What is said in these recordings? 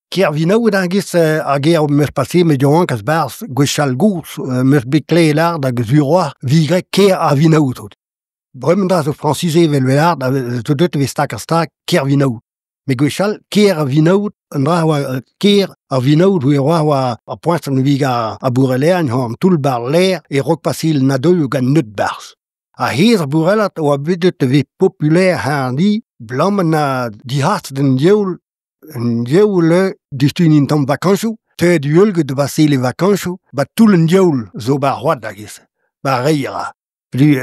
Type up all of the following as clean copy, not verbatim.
Kier vinaout gis a ger meus pase me dion kas bars gwechal gous meus bekle lar da gezuroa vigre kier a vinaout. Brem da zo francize vel velar da to deut ve stak kier vinaout. Me gwechal kier a vinaout an dra wa kier a vinaout we wa a point an viga a bourreler an tout bar l'air et rok pasil na deux gan neut bars. A hez bourrelat o a bedet ve populaire hardi blam na di hart den dieul un dieul distun in tam vakansou, te diolge de passer les vakansou, ba tout le dieul zo ba roi da gis, ba reira. Puis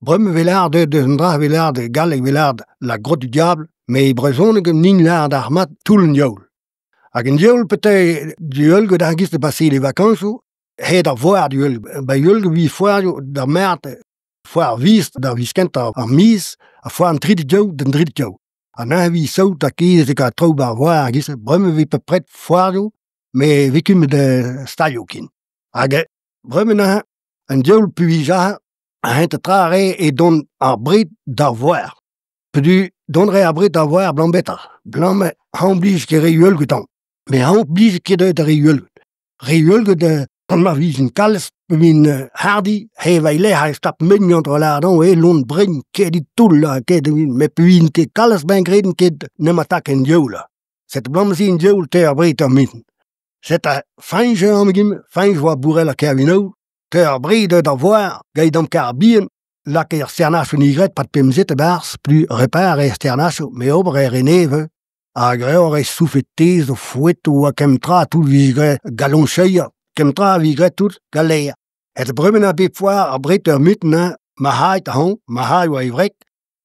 brem velard de ndra velard de gal velard la grotte du diable, mais brezon que nin lard armat tout le dieul. Hag un dieul peut-être diolge da gis de passer les vakansou, he da voir diolge, ba diolge vi foire da merde, foire vist da viskent a mis, a foire un trit dieul den trit dieul. An vi saut a kiz ka tro bar voir gis brem vi pe pret foarjo mais vikum de stadio kin. Hag brem na un dieul puija a hent trare et don a brit da voir. Pedu donre a brit da voir blanc beta. Blanc oblige ke reyul gutan. Mais oblige ke de reyul. Reyul de on ma vision kals min hardi he vaile ha stap men entre la don e lon brin ke di tout la ke de me puin ke kals ben greden ke ne matak en dieula. Cette blanc sin dieul te a brit a min. C'est a fin je amgim fin joa bourrel a kavino te a brit de voir gay dam carbien la ke sternach nigret pat pemzet bars plus repare sternach mais obre reneve a greore souffetés au fouet ou a kemtra tout vigre galon cheia kemtra vigre tout galea. Et brummen a befoir a brit mutna ma haid hon ma hai wa ivrek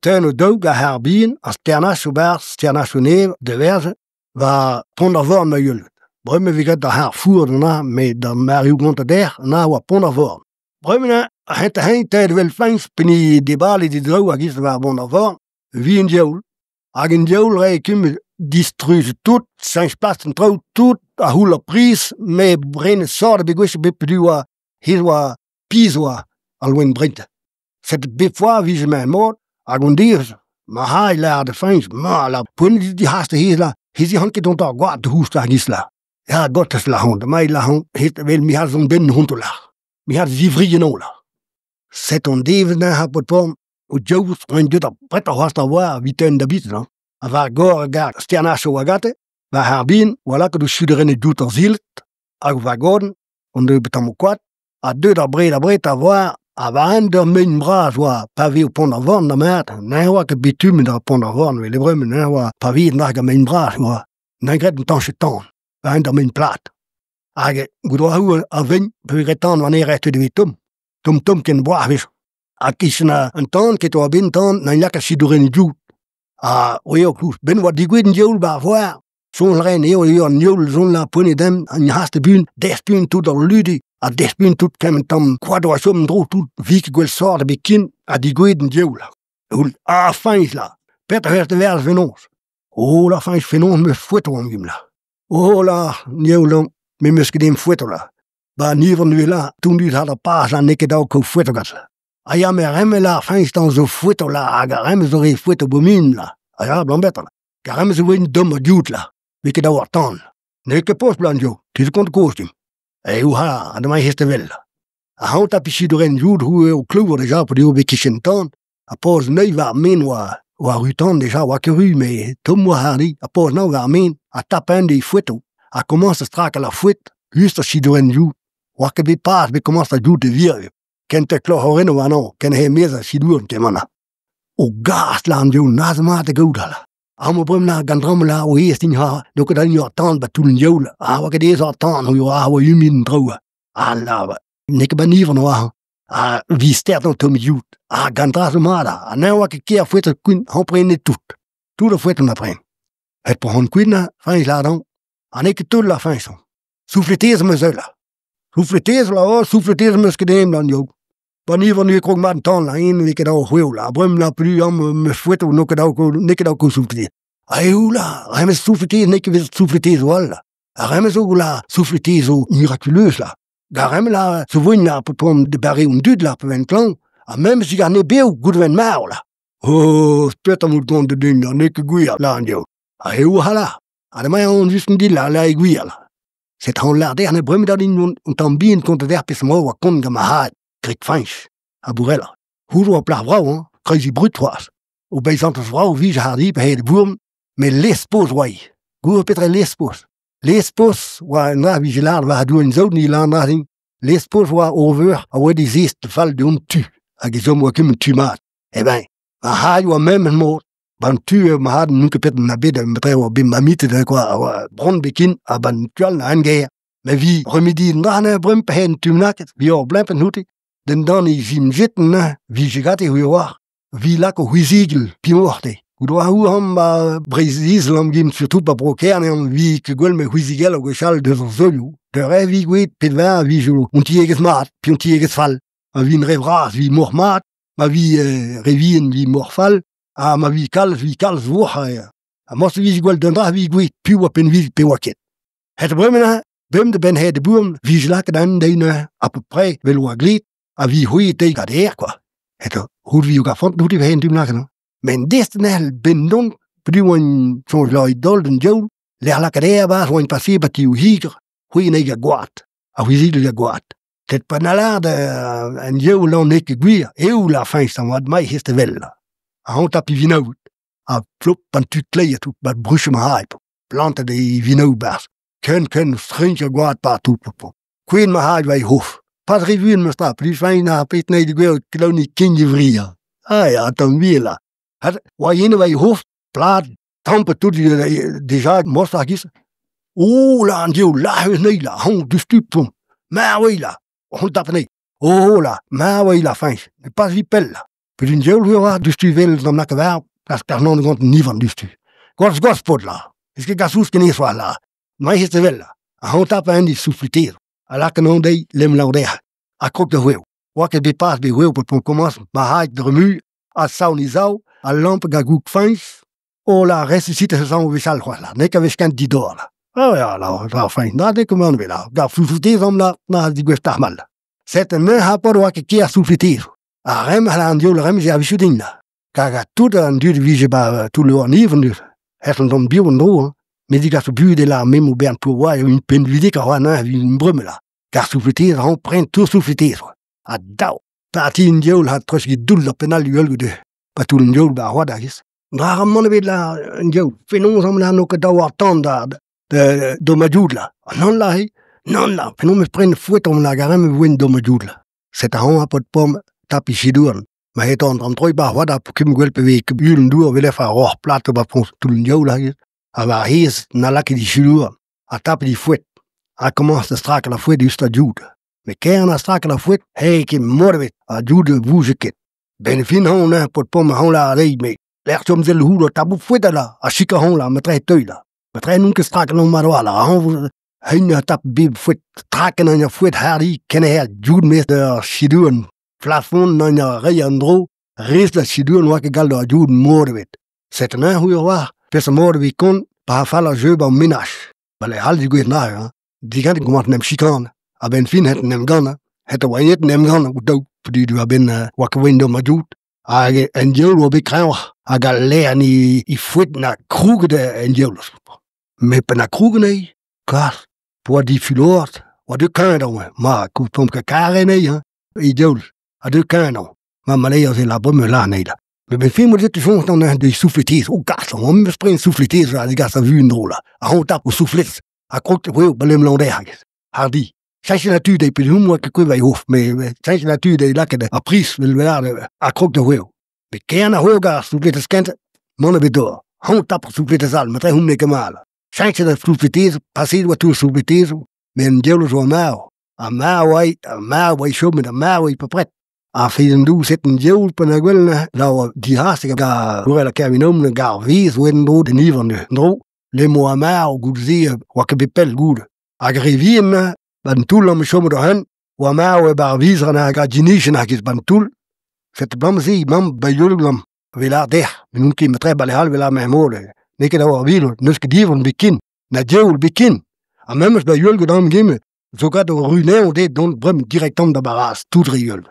ten o doug a harbien a sternach bar sternach neve de verge va ponder vorn ma yul. Brumme vigret da har four na me da mariu gonta der na wa ponder vorn. Brummen a hent hein ted wel fans peni de bali di drou a gis va ponder vorn vi en dieul. Hag en dieul re kum distruge tout, sans place en trou tout a hula pris me brene sort begwish bepdua hirwa piswa alwen brinte. Cette befoir vise me mort agondirs ma hai la de fans ma la pun di haste hisla hisi hanke don da gwa de husta gisla. Ja gottes la hond mai la hond hit wel mi har zon den huntola. Mi har zivri nola. C'est on devna ha potpom o jous en de preta hosta wa viten da bit no. Ava gor gar sternach wagate va harbin wala que du sudrene dout en zilt ag vagon on de betam kwat a deux da bret a voir ava un de men bras wa pavé au pont d'avant na mat na wa que bitume da pont d'avant mais les brem na wa pavé na ga men bras wa na gret de temps cheton un de men plat ag gudo a ven pe gretan wanneer reste de tom tom ken bois vis a kisna un ton que to bin ton na yak sidurene dout a oyo klus ben wat di gweden dieul ba voir son ren eo an dieul zon la pone dem an haste bun des bun tout dans ludi a des bun tout kem tam quadro a som dro tout vik gwel sort de bekin a di gweden dieul ul a fins la pet hert vers venons o la fins venons me foto am gim la o la dieul me meskedem foto la ba ni van nu la toen du had a pas an nekedau ko foto gat a ya me reme la fin stan zo foto la aga reme zo re foto bomin la a ya blan better ga reme zo win dum dut la we ke da wartan ne ke post plan jo ti kont kostum e u ha ad mai heste vel a hauta pichi do ren jud hu o club déjà pour dio be kishentan a pos nei va min wa rutan déjà wa keru mais tom wa hari a pos no va min a tapen di foto a commence a straka la foot juste a chidoren ju wa ke be pas be commence a jud de vieux kente chlorino wano ken he meza sidur temana o gas lan jo nazma te goudala amo brumna gandromla o estin ha do ke dan yo tan ba tul jola a wa ke des tan yo a wa yumin droa a la nek bani van wa a vi stert on tom jut a gandras mara a na wa ke kia fuet kun on prenne tout le fuet na pren het pour on kun fin la dan a nek tout la fin son souffletes me zela souffletes la o souffletes me skedem dan jo Wanneer van nu krog maar tan la in we ke da hoel la brum la plus am me fouet no ke da ko souffleter ayula reme souffleter nek we souffleter wala reme zo la souffleter zo miraculeuse la garem la zo win la pom de barre un dud la pen plan a même si garne be ou good ven mar la oh speta mut gon de ding nek guia la andio ayu hala Ademais on just dit la aiguille là. C'est on la dernière brem dans on tambien contre der pis mo wa kon gemahat krik feinsch a burella. Hoe op la vrouw, crazy brut was. Ou bij zante vrouw wie ze haar diep bij de boom, met lespoos wai. Goe petre lespoos. Lespoos wa na vigilar wa doen zo niet la nading. Lespoos wa over a wa die zeest val de tu. A gezom wa kim tu maat. Eh ben, a ha wa même mo ban tu ma had nu pet na bede metre wa bim mamite de quoi bron bekin a ban tual na ange. Mais wie remedie na brem pen tu naket. Wie op blempen huti. Den dan is hem zitten, wie je gaat hoe waar, wie lakken hoe ziegel, wie mocht. Hoe ham precies om hem surtout pas broker en wie que gol me hoe ziegel ou chal de zolu. De rêve wie weet pedwa wie je on tieges maat, puis on tieges fal. Ma wie een revras wie mormaat, ma wie revien wie morfal, a ma wie kals woche. A mos wie gol den dra wie weet, puis op een wie pe waket. Het bremena, brem de ben he de boom, wie je lakken dan de à peu près wel wa glit. A wie hoe te gader quoi. Het hoe wie ook afont hoe die heen doen lachen. Men desnel bindon priwen zo'n lui dolden joul. Le la cadea was een passie bati u higer. Hoe ne guat. A wie zie je guat. Het panalade en joul lan ik guia. Eu la fin staan wat mij is te wel. A hont op vino. A flop pan tu kleie toe met bruche me hype. Planten de vino bas. Ken vriendje guat pa toe. Queen me haai wij hof. Pas revue me sta, plus fijn na pet nee de gwel kloni kindje vria. Ah ja, dan weer la. Het waar je wij hoofd plaat tampe toe die déjà mosdag is. Oh la anjo la nee la, hong de stup. Maar oui la, hong tap nee. Oh la, maar oui la fijn. Pas wie pelle. Puis une joul weer de stu wel dan na kwaar, pas kan non grond niet van de stu. Gospot la. Is que gasus que niet zo la. Maar is te wel la. Hong tap en die souffliter. A la canon de lem lauder. A croc de hueau. Wat het bepaast bij hueau pour commence. Ma haik de remu. A saunizau. A lampe gagouk fins. O la ressuscite se sang vissal la. Nek avec kan di dor la. Oh ja, la fin. Na de comment we la. Da souffliter om la na di gwefta mal. Cette main ha por wa ke a souffliter. A rem ha an dio rem ja visudin la. Kaga tout an dur vige ba tout le niven dur. Het on bio no. Mais dit que bu de la même ou bien pour voir une peine vidée car on a une brume là. Car souffleter, on prend tout souffleter. A dau. Parti in diol hat trosh gidul la penal yol de. Pas tout le diol ba wada is. Ndra mon be la diol. Fenon som la no que daw attendre de domajud là. Non là, non là. Fenon me prenne fouet on la garam me win domajud là. C'est un a pot pomme tapi chidourn. Ma het on troi ba wada pour que me gwel pe que bulen dur vele fa roh plate ba pour tout le diol là. Aber hier is na laki die chilur, a tap die fouet, a commence de strake la fouet just a jude. Me kern a strake la fouet, hey ki morwit, a jude bouge ket. Ben fin hon na pot pomme hon la rei me. Lerch om zel hudo tabu fouet la, a chika hon la, me tre teuil la. Me tre nun ke strake non maroa la, hon hein a tap bib fouet, traken an ya fouet hardi, kenne her jude mes de chiduren. Flafon nan ya rei andro, res la chiduren wake gal do a jude morwit. Zet na hoe waar. Pesa mor wie kon, pa fala jeu ba minash. Bale hal die goed na, die gaan ik gewoon nem chikan. A ben fin het nem gana. Het wa net nem gana do die du ben wak window majut. A en jol wo bekraw. A galer ni I fouet na kroege de en jolos. Me pe na kroege nee. Kar. Pour die filort. Wa de kan dan ma ku pom ka kare nee ha. I jol. A de kan dan. Ma malaya se la bomme la nee da. Mais ben film dit soms dan de souffletés. O gas, on me spring souffletés à die gas vu une drôle. A on tape au soufflet. A croque oui, balem l'ondé. Hardy. Change la tu de pe moi que quoi hof, mais change la tu de la que a pris wil wel a croque de hueau. Mais kern a hueau gas souffletés kent. Mon bedor. On tape souffletés al, mais très hum ne kemal. Change la souffletés, passer wat tu souffletés, mais en diolo zo mao. A mao show met a mao I papret. A feien du zitten joul per na gwel nou die haastige ga hoor la kavinom na ga vies wen do de nivan de dro le mo ama o gudzie wa ke bepel goed a grevien ban tul om shomo do han wa ma o ba vies na ga jinishin hakis ban tul fet bam zi mam bayul lam vela de nun ki metre bale hal vela memole ne ke da wa vilo nus ke divon bikin na joul bikin a memes bayul godam gime zo ga do ruine o de don brem directement da baras tout riol